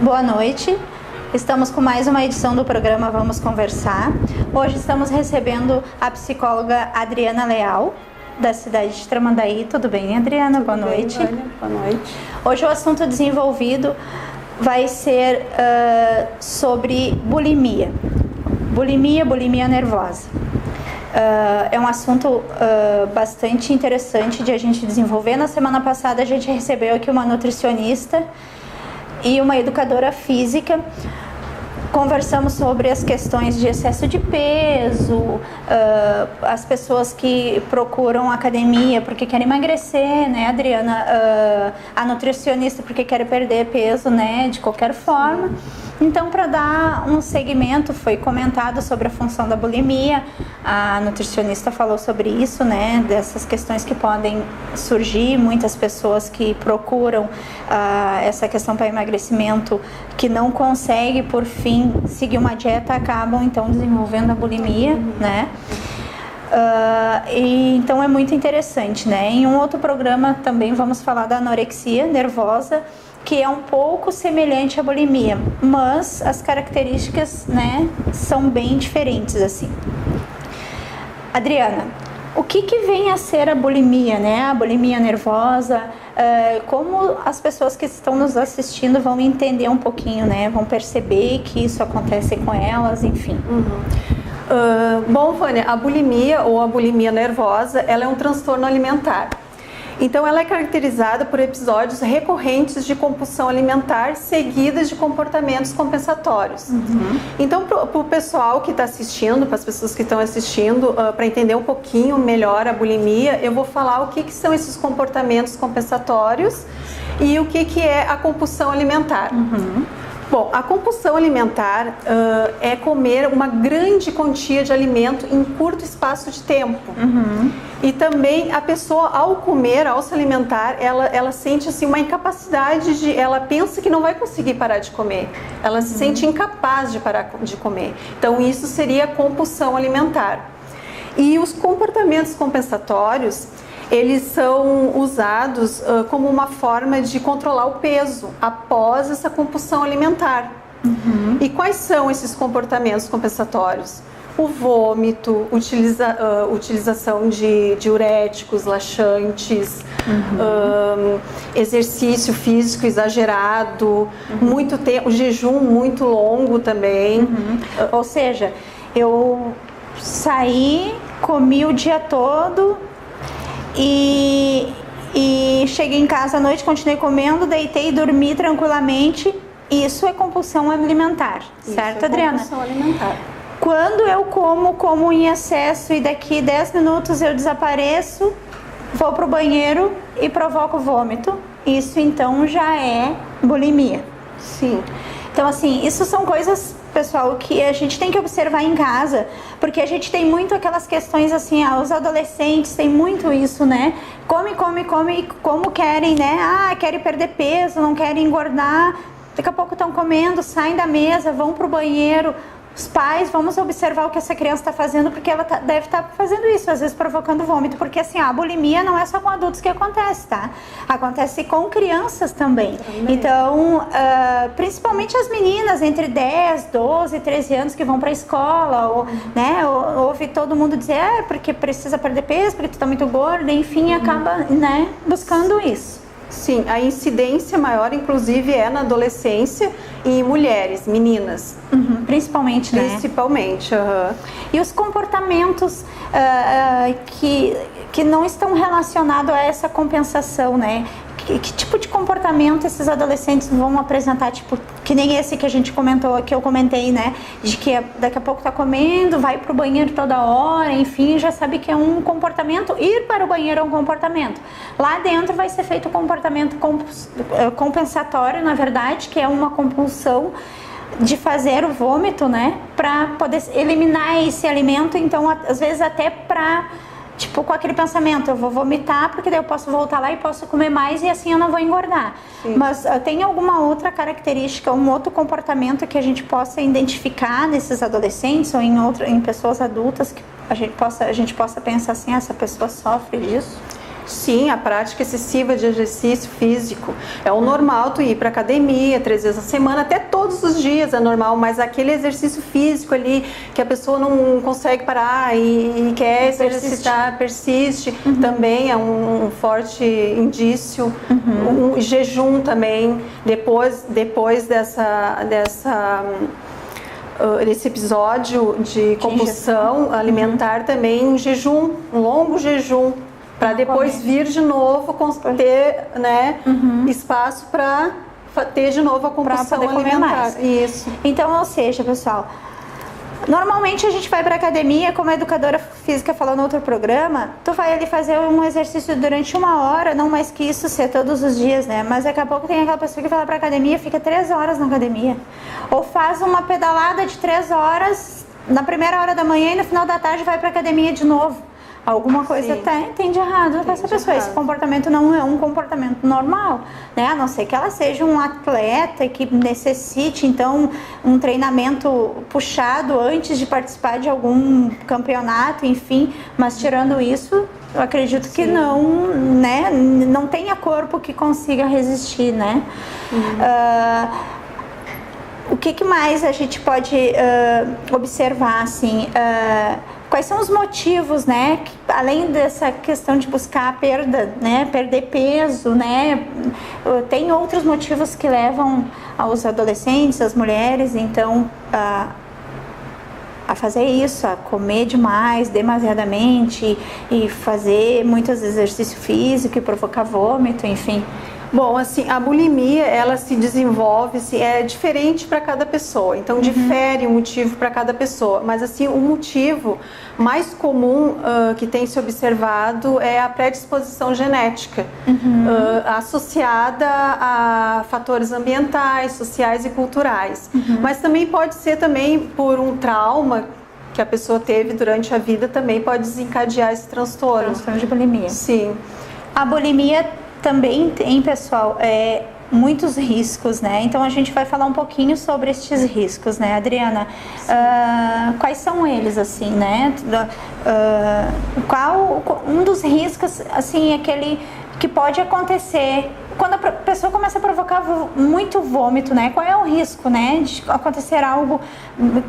Boa noite, estamos com mais uma edição do programa Vamos Conversar. Hoje estamos recebendo a psicóloga Adriana Leal, da cidade de Tramandaí. Tudo bem, Adriana? Boa noite. Boa noite. Hoje o assunto desenvolvido vai ser sobre bulimia. Bulimia nervosa. É um assunto bastante interessante de a gente desenvolver. Na semana passada a gente recebeu aqui uma nutricionista e uma educadora física. Conversamos sobre as questões de excesso de peso, as pessoas que procuram academia porque querem emagrecer, né, Adriana? A nutricionista porque quer perder peso, né, de qualquer forma. Então, para dar um segmento, foi comentado sobre a função da bulimia, a nutricionista falou sobre isso, né, dessas questões que podem surgir, muitas pessoas que procuram essa questão para emagrecimento, que não conseguem, por fim, seguir uma dieta, acabam, então, desenvolvendo a bulimia, né? Então é muito interessante, né? Em um outro programa também vamos falar da anorexia nervosa, que é um pouco semelhante à bulimia, mas as características, né, são bem diferentes, assim. Adriana, o que vem a ser a bulimia, né? A bulimia nervosa, como as pessoas que estão nos assistindo vão entender um pouquinho, né? Vão perceber que isso acontece com elas, enfim. Bom, Vânia, a bulimia ou a bulimia nervosa, ela é um transtorno alimentar. Então, ela é caracterizada por episódios recorrentes de compulsão alimentar seguidas de comportamentos compensatórios. Então, para o pessoal que está assistindo, para as pessoas que estão assistindo, para entender um pouquinho melhor a bulimia, eu vou falar o que são esses comportamentos compensatórios e o que é a compulsão alimentar. Bom, a compulsão alimentar é comer uma grande quantia de alimento em curto espaço de tempo. E também a pessoa, ao comer, ao se alimentar, ela sente assim, uma incapacidade ela pensa que não vai conseguir parar de comer. Ela se sente incapaz de parar de comer. Então, isso seria a compulsão alimentar. E os comportamentos compensatórios, eles são usados como uma forma de controlar o peso após essa compulsão alimentar. E quais são esses comportamentos compensatórios? O vômito, utilização de diuréticos, laxantes, exercício físico exagerado, muito tempo, jejum muito longo também. Ou seja, eu saí, comi o dia todo e cheguei em casa à noite, continuei comendo, deitei e dormi tranquilamente. Isso é compulsão alimentar, certo, Adriana? Compulsão alimentar. Quando eu como em excesso e daqui 10 minutos eu desapareço, vou pro banheiro e provoco vômito, isso então já é bulimia. Sim. Então, assim, isso são coisas, pessoal, que a gente tem que observar em casa, porque a gente tem muito aquelas questões assim, os adolescentes têm muito isso, né? Come, como querem, né? Querem perder peso, não querem engordar, daqui a pouco estão comendo, saem da mesa, vão pro banheiro. Os pais, vamos observar o que essa criança está fazendo, porque ela deve estar fazendo isso, às vezes provocando vômito, porque assim, a bulimia não é só com adultos que acontece, tá? Acontece com crianças também. Então, principalmente as meninas entre 10, 12, 13 anos que vão para a escola, ou, né, ouve todo mundo dizer, porque precisa perder peso, porque tu tá muito gorda, enfim, acaba, né, buscando isso. Sim, a incidência maior, inclusive, é na adolescência e em mulheres, meninas. Principalmente, né? Principalmente, E os comportamentos que não estão relacionados a essa compensação, né? Que tipo de comportamento esses adolescentes vão apresentar, tipo, que nem esse que a gente comentou, que eu comentei, né? De que daqui a pouco tá comendo, vai pro banheiro toda hora, enfim, já sabe que é um comportamento. Ir para o banheiro é um comportamento. Lá dentro vai ser feito o comportamento compensatório, na verdade, que é uma compulsão de fazer o vômito, né? Para poder eliminar esse alimento, então, às vezes até para... Tipo, com aquele pensamento, eu vou vomitar porque daí eu posso voltar lá e posso comer mais e assim eu não vou engordar. Sim. Mas tem alguma outra característica, um outro comportamento que a gente possa identificar nesses adolescentes ou em pessoas adultas que a gente possa pensar assim, essa pessoa sofre disso? Sim, a prática excessiva de exercício físico é o normal, tu ir para academia 3 vezes na semana, até todos os dias é normal, mas aquele exercício físico ali que a pessoa não consegue parar e quer se exercitar, persiste, também é um forte indício. Um jejum também, depois desse episódio de compulsão alimentar, também um jejum, um longo jejum, para depois vir de novo ter, né, espaço para ter de novo a compulsão alimentar. Isso. Então, ou seja, pessoal, normalmente a gente vai para academia, como a educadora física falou no outro programa, tu vai ali fazer um exercício durante 1 hora, não mais que isso ser todos os dias, né? Mas daqui a pouco tem aquela pessoa que vai lá para academia, fica 3 horas na academia. Ou faz uma pedalada de 3 horas na primeira hora da manhã e no final da tarde vai para academia de novo. Alguma coisa tem de errado com essa pessoa. Esse comportamento não é um comportamento normal, né? A não ser que ela seja um atleta que necessite, então, um treinamento puxado antes de participar de algum campeonato, enfim. Mas tirando isso, eu acredito que não, né? Não tenha corpo que consiga resistir, né? O que mais a gente pode observar, assim? Quais são os motivos, né? Que, além dessa questão de buscar a perda, né? Perder peso, né? Tem outros motivos que levam aos adolescentes, as mulheres, então, a fazer isso, a comer demais, demasiadamente, e fazer muitos exercícios físicos e provocar vômito, enfim. Bom, assim, a bulimia, ela se desenvolve, assim, é diferente para cada pessoa, então difere o motivo para cada pessoa, mas assim, o motivo mais comum que tem se observado é a predisposição genética, associada a fatores ambientais, sociais e culturais, mas também pode ser também por um trauma que a pessoa teve durante a vida, também pode desencadear esse transtorno. Transtorno de bulimia. Sim. A bulimia também tem, pessoal, muitos riscos, né? Então a gente vai falar um pouquinho sobre estes riscos, né, Adriana? Quais são eles, assim, né? Qual um dos riscos, assim, aquele que pode acontecer quando a pessoa começa a provocar muito vômito, né? Qual é o risco, né, de acontecer algo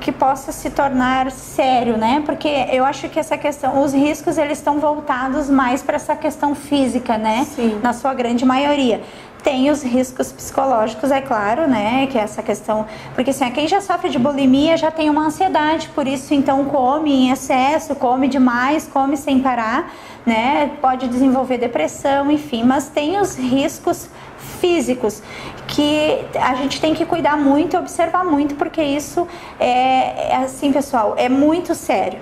que possa se tornar sério, né? Porque eu acho que essa questão, os riscos, eles estão voltados mais para essa questão física, né? Sim. Na sua grande maioria. Tem os riscos psicológicos, é claro, né? Que é essa questão... Porque assim, quem já sofre de bulimia já tem uma ansiedade, por isso então come em excesso, come demais, come sem parar, né? Pode desenvolver depressão, enfim. Mas tem os riscos físicos que a gente tem que cuidar muito e observar muito, porque isso assim, pessoal, é muito sério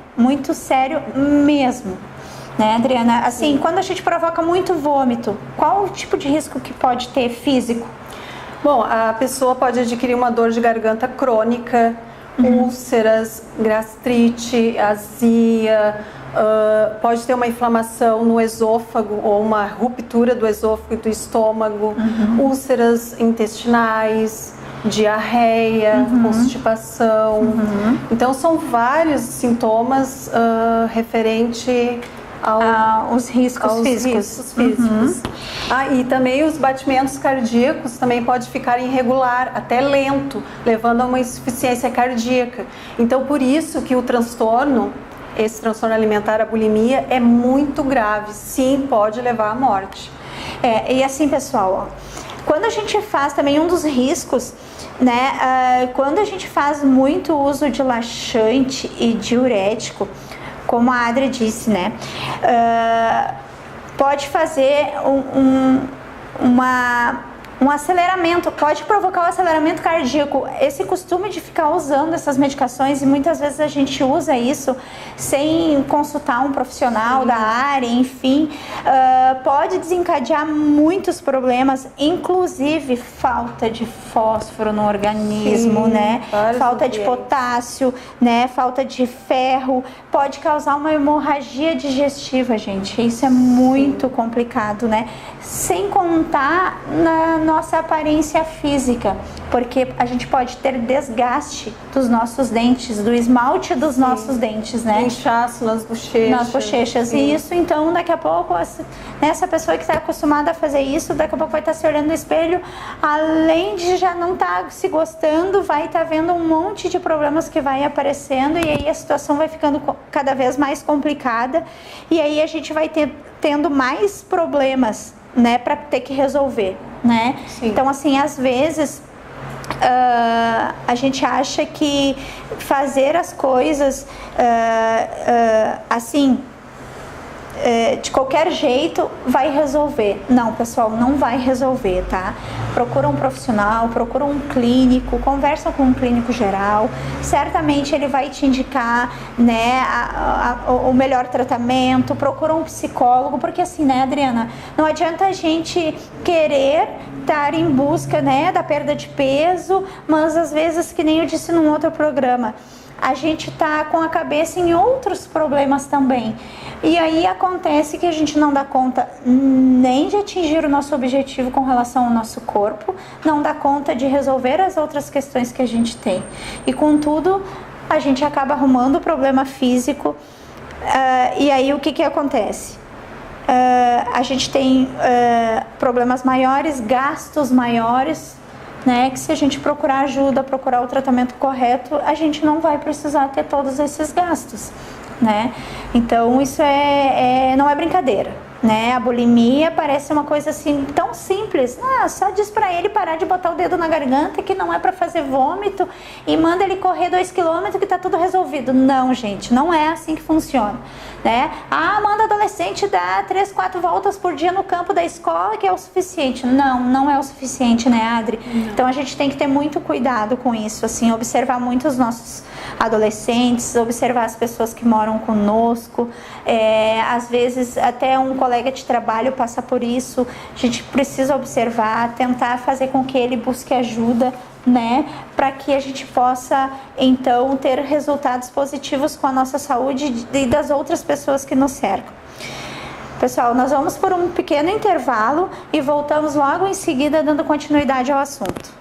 mesmo. Né, Adriana? Assim, quando a gente provoca muito vômito, qual o tipo de risco que pode ter físico? Bom, a pessoa pode adquirir uma dor de garganta crônica, úlceras, gastrite, azia, pode ter uma inflamação no esôfago ou uma ruptura do esôfago e do estômago, úlceras intestinais, diarreia, constipação. Então, são vários sintomas referente os riscos físicos. E também os batimentos cardíacos também pode ficar irregular, até lento, levando a uma insuficiência cardíaca. Então, por isso que esse transtorno alimentar, a bulimia, é muito grave. Sim, pode levar à morte. E assim, pessoal, quando a gente faz também um dos riscos, né, quando a gente faz muito uso de laxante e diurético, como a Adri disse, né, pode fazer um aceleramento, pode provocar um aceleramento cardíaco. Esse costume de ficar usando essas medicações, e muitas vezes a gente usa isso sem consultar um profissional da área, enfim, pode desencadear muitos problemas, inclusive falta de fósforo no organismo, né? Falta de potássio, né? Falta de ferro, pode causar uma hemorragia digestiva, gente. Isso é muito complicado, né? Sem contar nossa aparência física, porque a gente pode ter desgaste dos nossos dentes, do esmalte dos nossos dentes, né? Inchaço nas bochechas. Nas bochechas. Sim. E isso, então, daqui a pouco, essa pessoa que está acostumada a fazer isso, daqui a pouco vai estar se olhando no espelho, além de já não estar se gostando, vai estar vendo um monte de problemas que vai aparecendo, e aí a situação vai ficando cada vez mais complicada, e aí a gente vai tendo mais problemas, né, para ter que resolver, né? Sim. Então, assim, às vezes a gente acha que fazer as coisas assim, de qualquer jeito vai resolver. Não, pessoal, não vai resolver, tá? Procura um profissional, procura um clínico, conversa com um clínico geral. Certamente ele vai te indicar, né, o melhor tratamento. Procura um psicólogo, porque assim, né, Adriana, não adianta a gente querer estar em busca, né, da perda de peso, mas às vezes, que nem eu disse num outro programa, a gente tá com a cabeça em outros problemas também. E aí acontece que a gente não dá conta nem de atingir o nosso objetivo com relação ao nosso corpo, não dá conta de resolver as outras questões que a gente tem. E contudo, a gente acaba arrumando o problema físico. E aí o que acontece? A gente tem problemas maiores, gastos maiores, né, que se a gente procurar ajuda, procurar o tratamento correto, a gente não vai precisar ter todos esses gastos, né? Então isso não é brincadeira, né? A bulimia parece uma coisa assim tão simples. Só diz pra ele parar de botar o dedo na garganta, que não é pra fazer vômito, e manda ele correr 2 km que tá tudo resolvido. Não, gente, não é assim que funciona, né? Manda adolescente dar 3, 4 voltas por dia no campo da escola, que é o suficiente. Não é o suficiente, né, Adri? Não. Então a gente tem que ter muito cuidado com isso, assim, observar muito os nossos adolescentes, observar as pessoas que moram conosco. Às vezes até um colega de trabalho passa por isso. A gente precisa observar, tentar fazer com que ele busque ajuda, né, para que a gente possa então ter resultados positivos com a nossa saúde e das outras pessoas que nos cercam. Pessoal, nós vamos por um pequeno intervalo e voltamos logo em seguida dando continuidade ao assunto.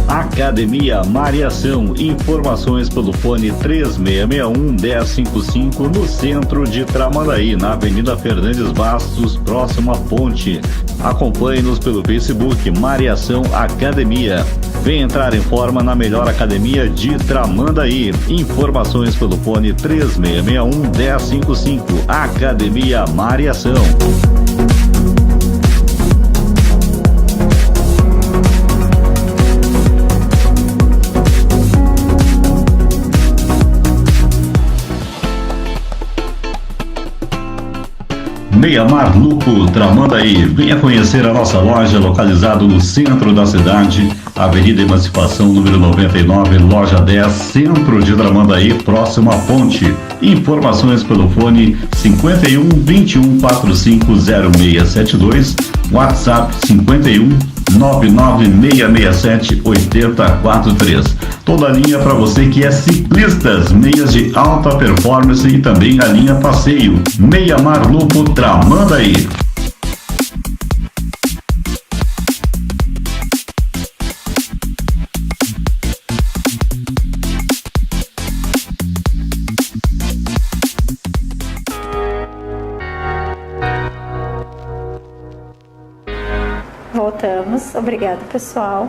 Academia Mariação, informações pelo fone 3661-1055 no centro de Tramandaí, na Avenida Fernandes Bastos, próximo à ponte. Acompanhe-nos pelo Facebook Mariação Academia. Vem entrar em forma na melhor academia de Tramandaí. Informações pelo fone 3661-1055. Academia Mariação. Meia Mar Lupo, Tramandaí. Venha conhecer a nossa loja localizada no centro da cidade, Avenida Emancipação, número 99, loja 10, centro de Tramandaí, próximo à ponte. Informações pelo fone 51 21 45 0672, WhatsApp 51 99667 8043. Toda a linha para você que é ciclistas, meias de alta performance e também a linha passeio. Meia Mar Lupo, Tramandaí. Voltamos, obrigada, pessoal.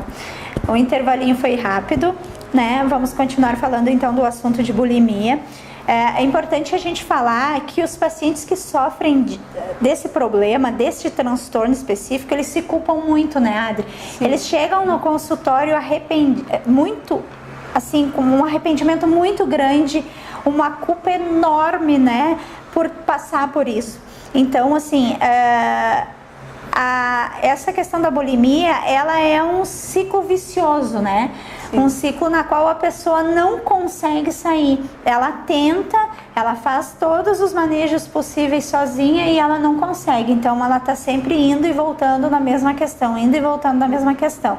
O intervalinho foi rápido, né? Vamos continuar falando então do assunto de bulimia. É importante a gente falar que os pacientes que sofrem desse problema, desse transtorno específico, eles se culpam muito, né, Adri? Sim. Eles chegam no consultório muito, assim, com um arrependimento muito grande, uma culpa enorme, né, por passar por isso. Então, assim, essa questão da bulimia, ela é um ciclo vicioso, né? Sim. Um ciclo na qual a pessoa não consegue sair. Ela tenta, ela faz todos os manejos possíveis sozinha e ela não consegue. Então, ela está sempre indo e voltando na mesma questão, indo e voltando na mesma questão.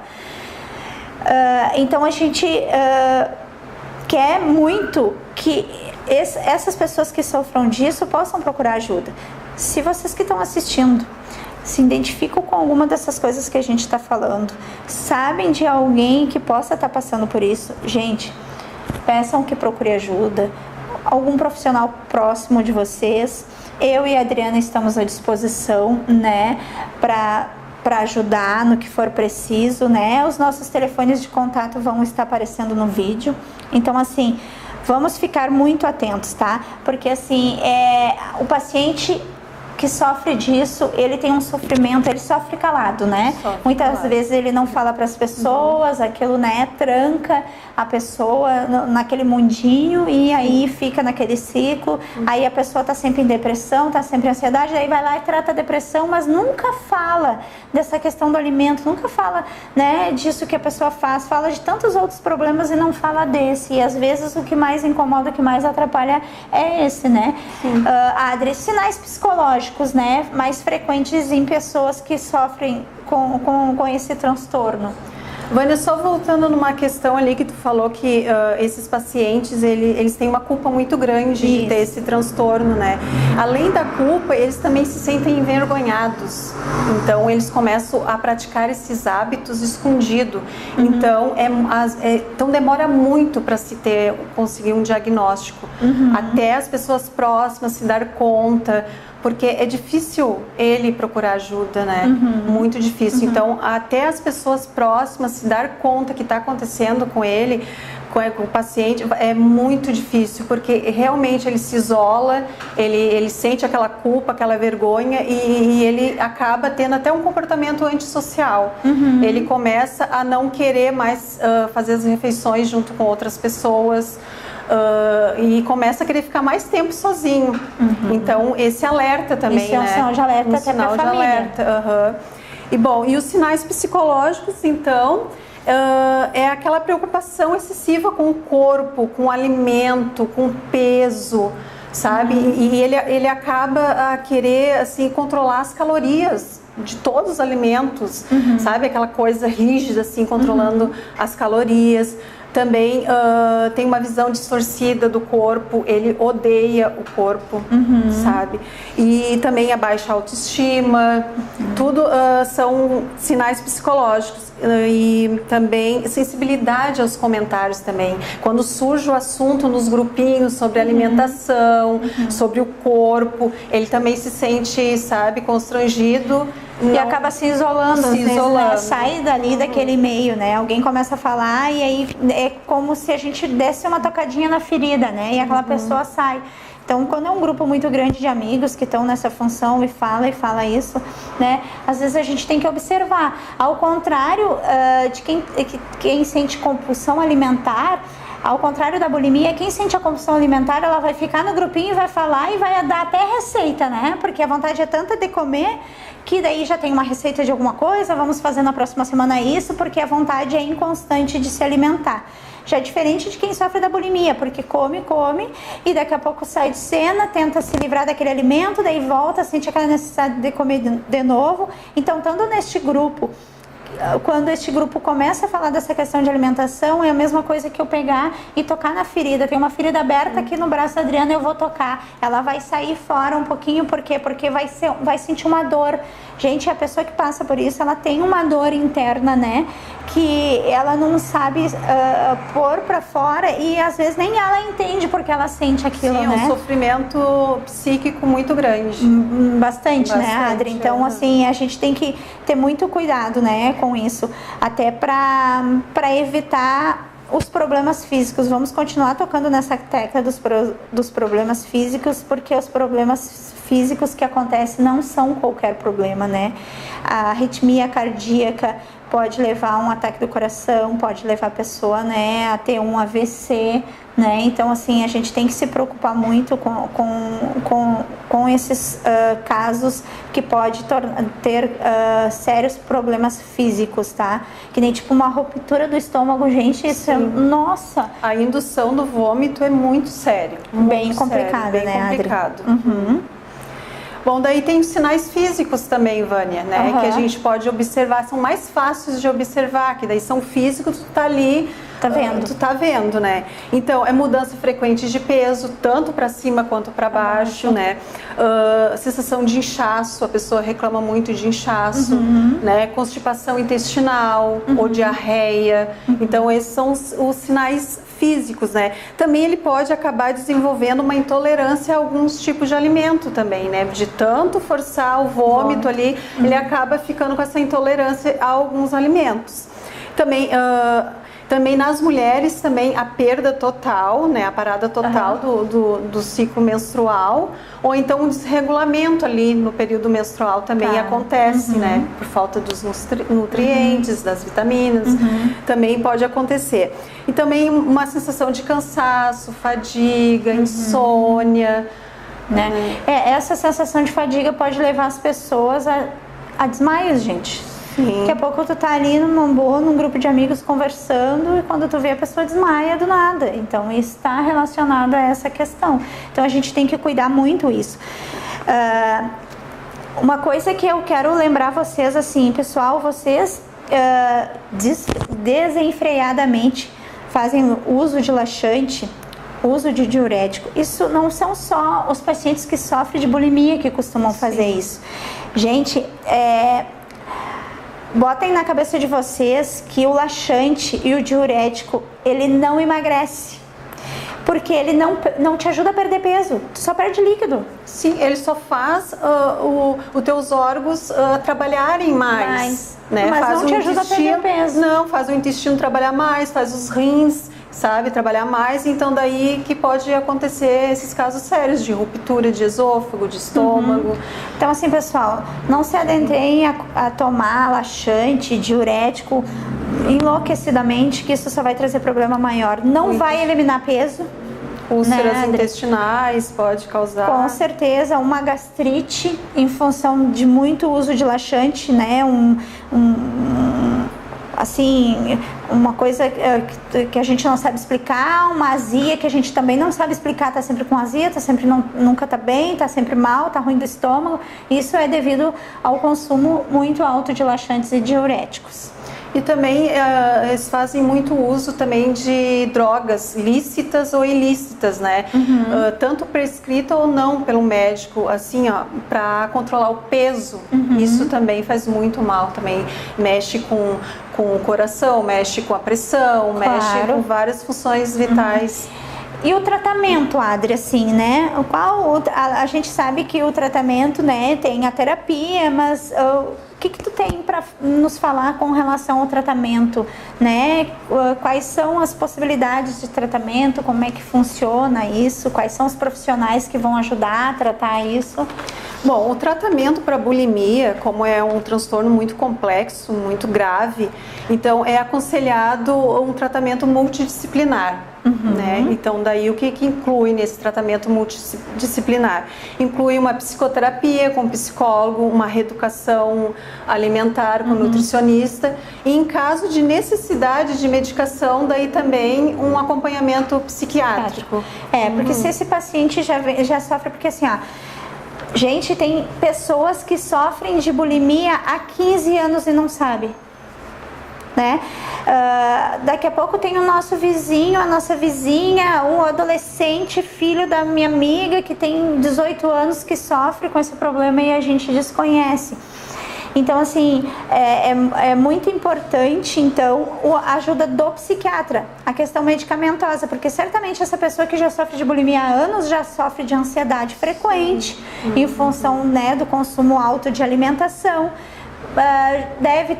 Então, a gente quer muito que essas pessoas que sofram disso possam procurar ajuda. Se vocês que estão assistindo se identificam com alguma dessas coisas que a gente está falando, sabem de alguém que possa estar passando por isso, gente, peçam que procure ajuda, algum profissional próximo de vocês. Eu e a Adriana estamos à disposição, né, para ajudar no que for preciso, né? Os nossos telefones de contato vão estar aparecendo no vídeo. Então, assim, vamos ficar muito atentos, tá? Porque, assim, o paciente que sofre disso, ele tem um sofrimento, ele sofre calado, né? Muitas vezes ele não fala para as pessoas, aquilo, né, tranca a pessoa naquele mundinho e aí fica naquele ciclo. Aí a pessoa tá sempre em depressão, tá sempre em ansiedade, aí vai lá e trata a depressão, mas nunca fala dessa questão do alimento, nunca fala, né, disso que a pessoa faz, fala de tantos outros problemas e não fala desse. E às vezes o que mais incomoda, o que mais atrapalha é esse, né? Adri, sinais psicológicos, né, mais frequentes em pessoas que sofrem com esse transtorno. Vânia, só voltando numa questão ali que tu falou que esses pacientes, eles têm uma culpa muito grande de ter esse transtorno, né? Além da culpa, eles também se sentem envergonhados. Então, eles começam a praticar esses hábitos escondido. Então, então demora muito para se conseguir um diagnóstico. Até as pessoas próximas se dar conta, porque é difícil ele procurar ajuda, né? Muito difícil. Então, até as pessoas próximas se dar conta que está acontecendo com ele, com o paciente, é muito difícil, porque realmente ele se isola, ele sente aquela culpa, aquela vergonha e ele acaba tendo até um comportamento antissocial. Ele começa a não querer mais fazer as refeições junto com outras pessoas. E começa a querer ficar mais tempo sozinho. Então, esse alerta também, isso é um sinal de alerta até para a família. E bom, e os sinais psicológicos, então, é aquela preocupação excessiva com o corpo, com o alimento, com o peso, sabe? E ele acaba a querer, assim, controlar as calorias de todos os alimentos, sabe? Aquela coisa rígida, assim, controlando as calorias. Também tem uma visão distorcida do corpo, ele odeia o corpo, sabe? E também a baixa autoestima, tudo são sinais psicológicos. E também sensibilidade aos comentários também. Quando surge o assunto nos grupinhos sobre alimentação, sobre o corpo, ele também se sente, sabe, constrangido. E acaba se isolando, né? Sai dali daquele meio, né? Alguém começa a falar e aí é como se a gente desse uma tocadinha na ferida, né? E aquela pessoa sai. Então, quando é um grupo muito grande de amigos que estão nessa função e fala isso, né? Às vezes a gente tem que observar. Ao contrário de quem sente compulsão alimentar, ao contrário da bulimia, quem sente a compulsão alimentar, ela vai ficar no grupinho e vai falar e vai dar até receita, né? Porque a vontade é tanta de comer que daí já tem uma receita de alguma coisa, vamos fazer na próxima semana isso, porque a vontade é inconstante de se alimentar. Já é diferente de quem sofre da bulimia, porque come e daqui a pouco sai de cena, tenta se livrar daquele alimento, daí volta, sente aquela necessidade de comer de novo. Então, estando neste grupo, quando este grupo começa a falar dessa questão de alimentação, é a mesma coisa que eu pegar e tocar na ferida. Tem uma ferida aberta aqui no braço da Adriana, eu vou tocar. Ela vai sair fora um pouquinho, por quê? Porque vai sentir uma dor. Gente, a pessoa que passa por isso, ela tem uma dor interna, né? Que ela não sabe pôr pra fora e às vezes nem ela entende porque ela sente aquilo, né? É um sofrimento psíquico muito grande. Bastante, né, Adri? Então, assim, a gente tem que ter muito cuidado, né, com isso. Até pra evitar os problemas físicos. Vamos continuar tocando nessa tecla dos problemas físicos, porque os problemas físicos que acontecem não são qualquer problema, né? A arritmia cardíaca pode levar a um ataque do coração, pode levar a pessoa, né, a ter um AVC, né? Então, assim, a gente tem que se preocupar muito com esses casos que pode ter sérios problemas físicos, tá? Que nem, tipo, uma ruptura do estômago, gente, isso é, nossa! A indução do vômito é muito sério. Bem complicado, né, complicado. Bom, daí tem os sinais físicos também, Vânia, né? Que a gente pode observar, são mais fáceis de observar, que daí são físicos, tu tá ali Tá vendo? Tu tá vendo, né? Então, é mudança frequente de peso, tanto para cima quanto para baixo, né? Sensação de inchaço, a pessoa reclama muito de inchaço, né? Constipação intestinal ou diarreia. Então, esses são os sinais físicos, né? Também ele pode acabar desenvolvendo uma intolerância a alguns tipos de alimento também, né? De tanto forçar o vômito ali, ele acaba ficando com essa intolerância a alguns alimentos. Também nas mulheres, também a perda total, né, a parada total do ciclo menstrual, ou então um desregulamento ali no período menstrual também acontece, né, por falta dos nutrientes, das vitaminas, também pode acontecer. E também uma sensação de cansaço, fadiga, insônia, né? Essa sensação de fadiga pode levar as pessoas a desmaios, gente. Sim. Daqui a pouco tu tá ali num grupo de amigos conversando e quando tu vê a pessoa desmaia do nada. Então isso está relacionado a essa questão. Então a gente tem que cuidar muito isso. Uma coisa que eu quero lembrar vocês assim, pessoal, vocês desenfreadamente fazem uso de laxante, uso de diurético. Isso não são só os pacientes que sofrem de bulimia que costumam fazer isso. Gente, botem na cabeça de vocês que o laxante e o diurético, ele não emagrece. Porque ele não te ajuda a perder peso, tu só perde líquido. Sim, ele só faz os teus órgãos trabalharem mais. Né? Mas faz não te ajuda a perder peso. Não, faz o intestino trabalhar mais, faz os rins, sabe, trabalhar mais. Então daí que pode acontecer esses casos sérios de ruptura de esôfago, de estômago. Então assim, pessoal, não se adentrem a tomar laxante, diurético enlouquecidamente, que isso só vai trazer problema maior. Não vai eliminar peso. Úlceras intestinais pode causar. Com certeza, uma gastrite em função de muito uso de laxante, né? Assim, uma coisa que a gente não sabe explicar, uma azia que a gente também não sabe explicar, tá sempre com azia, nunca tá bem, tá sempre mal, tá ruim do estômago. Isso é devido ao consumo muito alto de laxantes e diuréticos. E também eles fazem muito uso também de drogas lícitas ou ilícitas, né? Tanto prescrita ou não pelo médico, assim, ó, para controlar o peso. Isso também faz muito mal, também mexe com o coração, mexe com a pressão, mexe com várias funções vitais. E o tratamento, Adri, assim, né? A gente sabe que o tratamento, né, tem a terapia, mas o que tu tem para nos falar com relação ao tratamento, né? Quais são as possibilidades de tratamento, como é que funciona isso, quais são os profissionais que vão ajudar a tratar isso? Bom, o tratamento para bulimia, como é um transtorno muito complexo, muito grave, então é aconselhado um tratamento multidisciplinar. Né? Então daí o que inclui nesse tratamento multidisciplinar? Inclui uma psicoterapia com psicólogo, uma reeducação alimentar com nutricionista e em caso de necessidade de medicação, daí também um acompanhamento psiquiátrico. Porque se esse paciente já sofre, porque assim, gente, tem pessoas que sofrem de bulimia há 15 anos e não sabem. Né? Daqui a pouco tem o nosso vizinho, a nossa vizinha, um adolescente, filho da minha amiga que tem 18 anos que sofre com esse problema e a gente desconhece. Então assim, é muito importante então a ajuda do psiquiatra, a questão medicamentosa, porque certamente essa pessoa que já sofre de bulimia há anos já sofre de ansiedade frequente em função, né, do consumo alto de alimentação. Deve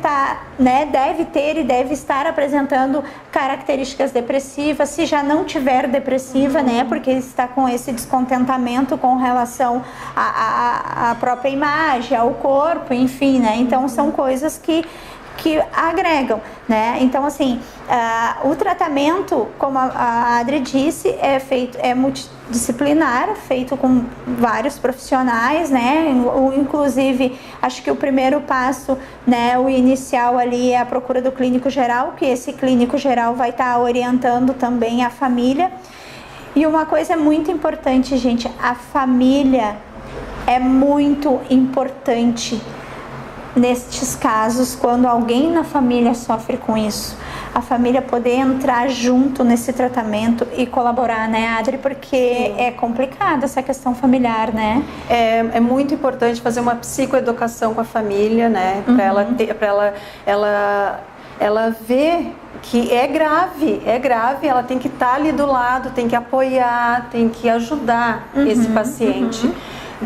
ter e deve estar apresentando características depressivas, se já não tiver depressiva, né, porque está com esse descontentamento com relação à própria imagem, ao corpo, enfim, né, então são coisas que agregam, né? Então assim, o tratamento, como a Adri disse, é multidisciplinar, feito com vários profissionais, né? Inclusive, acho que o primeiro passo, né, o inicial ali é a procura do clínico geral, que esse clínico geral vai estar orientando também a família. E uma coisa muito importante, gente, a família é muito importante nestes casos, quando alguém na família sofre com isso. a família poder entrar junto nesse tratamento e colaborar, né, Adri? Porque é complicada essa questão familiar, né? É muito importante fazer uma psicoeducação com a família, né? Para ela ver que é grave, ela tem que estar ali do lado, tem que apoiar, tem que ajudar esse paciente.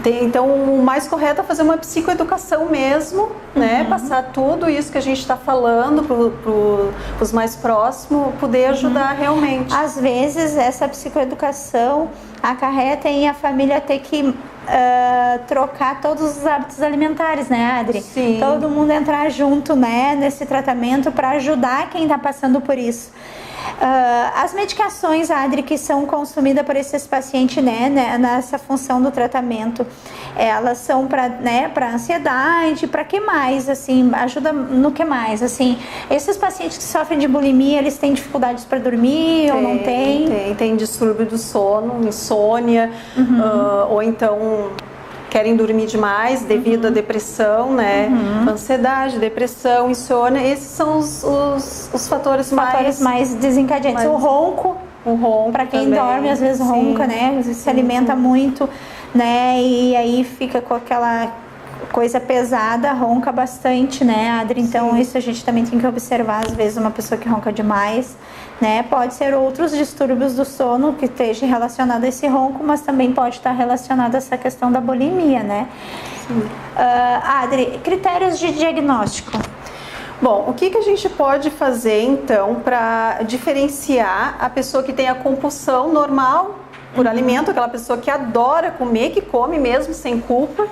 Então, o mais correto é fazer uma psicoeducação mesmo, né? Passar tudo isso que a gente está falando para os mais próximos, poder ajudar realmente. Às vezes, essa psicoeducação acarreta em a família ter que trocar todos os hábitos alimentares, né, Adri? Sim. Todo mundo entrar junto, né, nesse tratamento para ajudar quem está passando por isso. As medicações, Adri, que são consumidas por esses pacientes, né, nessa função do tratamento, elas são para, né, para ansiedade, para que mais, assim, ajuda no que mais, assim, esses pacientes que sofrem de bulimia, eles têm dificuldades para dormir ou não tem? Tem distúrbio do sono, insônia, ou então querem dormir demais devido à depressão, né? Ansiedade, depressão, insônia, esses são os fatores mais desencadeantes. O ronco, para quem também dorme, às vezes ronca, né? Se alimenta muito, né? E aí fica com aquela coisa pesada, ronca bastante, né, Adri? Então isso a gente também tem que observar, às vezes uma pessoa que ronca demais, né, pode ser outros distúrbios do sono que esteja relacionado a esse ronco, mas também pode estar relacionado a essa questão da bulimia, né? Adri, critérios de diagnóstico. Bom, o que a gente pode fazer então para diferenciar a pessoa que tem a compulsão normal por alimento, aquela pessoa que adora comer, que come mesmo sem culpa,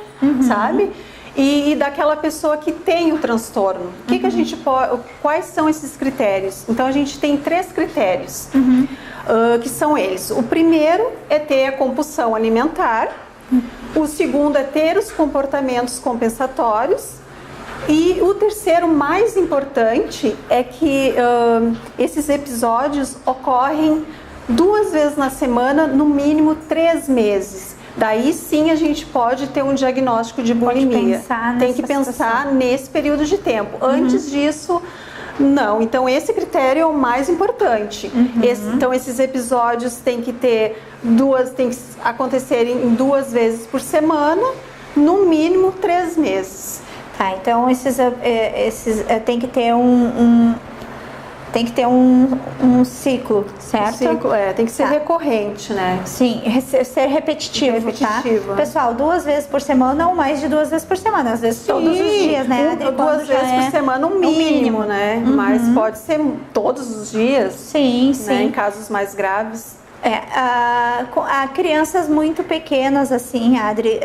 sabe? E daquela pessoa que tem o transtorno. Que a gente pode, quais são esses critérios? Então a gente tem 3 critérios, que são eles. O primeiro é ter a compulsão alimentar, o segundo é ter os comportamentos compensatórios, e o terceiro, mais importante, é que esses episódios ocorrem 2 vezes na semana, no mínimo 3 meses. Daí sim a gente pode ter um diagnóstico de bulimia. Tem que pensar nesse período de tempo. Antes disso, não. Então esse critério é o mais importante. Então esses episódios têm que acontecerem 2 vezes por semana, no mínimo 3 meses. Tá, então esses tem que ter tem que ter um ciclo, certo? Tem que ser recorrente, né? Sim, ser repetitivo, tá? Pessoal, 2 vezes por semana ou mais de 2 vezes por semana, às vezes todos os dias, né? 2 vezes por semana, o mínimo, né? Mas pode ser todos os dias. Sim, né? Em casos mais graves. Crianças muito pequenas, assim, Adri,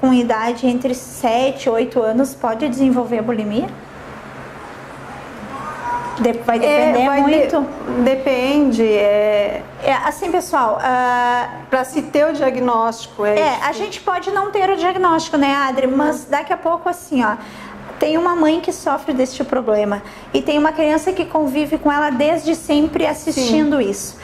com idade entre 7 e 8 anos, pode desenvolver a bulimia? Vai depender muito? Depende. Assim, pessoal, para se ter o diagnóstico. A gente pode não ter o diagnóstico, né, Adri? Mas daqui a pouco, assim, ó, tem uma mãe que sofre deste problema e tem uma criança que convive com ela desde sempre assistindo isso.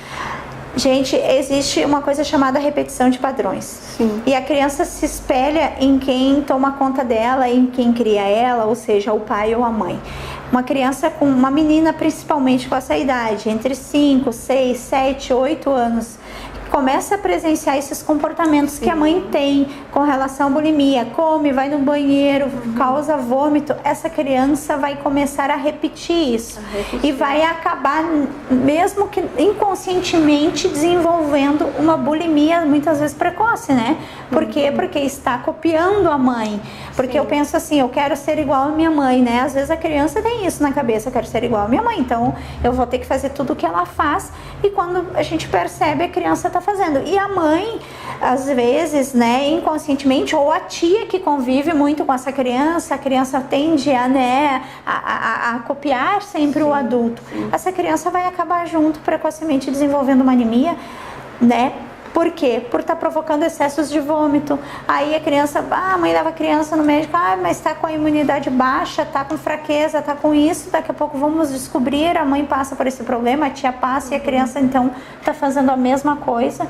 Gente, existe uma coisa chamada repetição de padrões. Sim. E a criança se espelha em quem toma conta dela, em quem cria ela, ou seja, o pai ou a mãe. Uma criança com uma menina, principalmente com essa idade, entre 5, 6, 7, 8 anos, começa a presenciar esses comportamentos que a mãe tem com relação à bulimia, come, vai no banheiro, causa vômito, essa criança vai começar a repetir isso e vai acabar, mesmo que inconscientemente, desenvolvendo uma bulimia muitas vezes precoce, né? Por quê? Porque está copiando a mãe. Porque eu penso assim, eu quero ser igual a minha mãe, né? Às vezes a criança tem isso na cabeça, eu quero ser igual a minha mãe, então eu vou ter que fazer tudo o que ela faz, e quando a gente percebe, a criança está fazendo. E a mãe, às vezes, né, inconscientemente, ou a tia que convive muito com essa criança, a criança tende a copiar sempre o adulto. Essa criança vai acabar junto, precocemente, desenvolvendo uma anemia, né? Por quê? Por estar provocando excessos de vômito. Aí a criança, a mãe leva a criança no médico, mas está com a imunidade baixa, está com fraqueza, está com isso, daqui a pouco vamos descobrir, a mãe passa por esse problema, a tia passa e a criança então está fazendo a mesma coisa.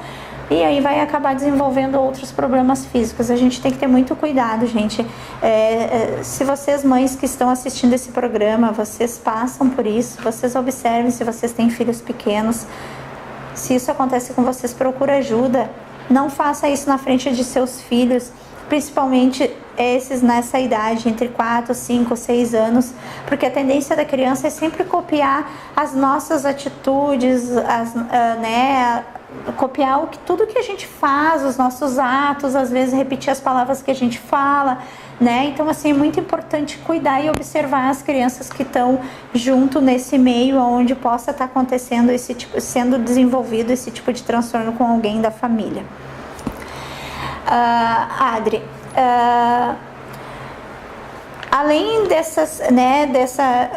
e aí vai acabar desenvolvendo outros problemas físicos. A gente tem que ter muito cuidado, gente. Se vocês, mães que estão assistindo esse programa, vocês passam por isso, vocês observem se vocês têm filhos pequenos. Se isso acontece com vocês, procura ajuda. Não faça isso na frente de seus filhos, principalmente esses nessa idade, entre 4, 5, 6 anos, porque a tendência da criança é sempre copiar as nossas atitudes, copiar tudo que a gente faz, os nossos atos, às vezes repetir as palavras que a gente fala, né? Então, assim, é muito importante cuidar e observar as crianças que estão junto nesse meio onde possa estar acontecendo sendo desenvolvido esse tipo de transtorno com alguém da família. Adri, além dessa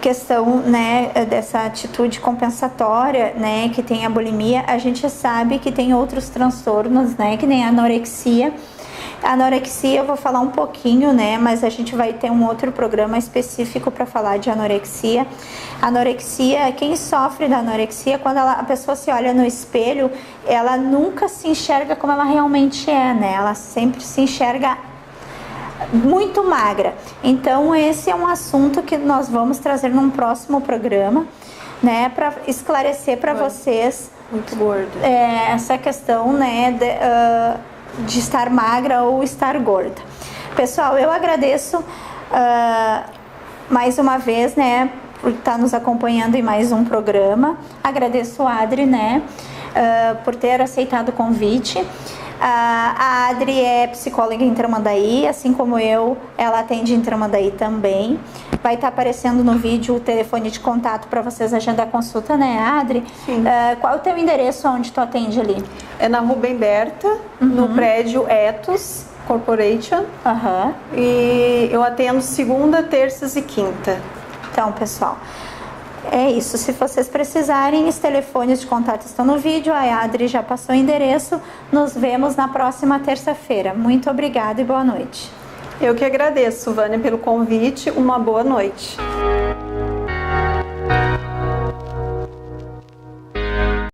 questão, né, dessa atitude compensatória, né, que tem a bulimia, a gente sabe que tem outros transtornos, né, que nem a anorexia. A anorexia eu vou falar um pouquinho, né, mas a gente vai ter um outro programa específico para falar de anorexia. Anorexia, quem sofre da anorexia, quando a pessoa se olha no espelho, ela nunca se enxerga como ela realmente é, né, ela sempre se enxerga muito magra. Então esse é um assunto que nós vamos trazer num próximo programa, né, para esclarecer para vocês muito gordo essa questão, né, de estar magra ou estar gorda. Pessoal, eu agradeço mais uma vez, né, por estar nos acompanhando em mais um programa. Agradeço a Adri, né, por ter aceitado o convite. A Adri é psicóloga em Tramandaí, assim como eu, ela atende em Tramandaí também. Vai estar aparecendo no vídeo o telefone de contato para vocês agendar a consulta, né, Adri? Sim. Qual é o teu endereço onde tu atende ali? É na Rubem Berta, no prédio Ethos Corporation. E eu atendo segunda, terças e quinta. Então, pessoal, é isso. Se vocês precisarem, os telefones de contato estão no vídeo. A Adri já passou o endereço. Nos vemos na próxima terça-feira. Muito obrigada e boa noite. Eu que agradeço, Vânia, pelo convite. Uma boa noite.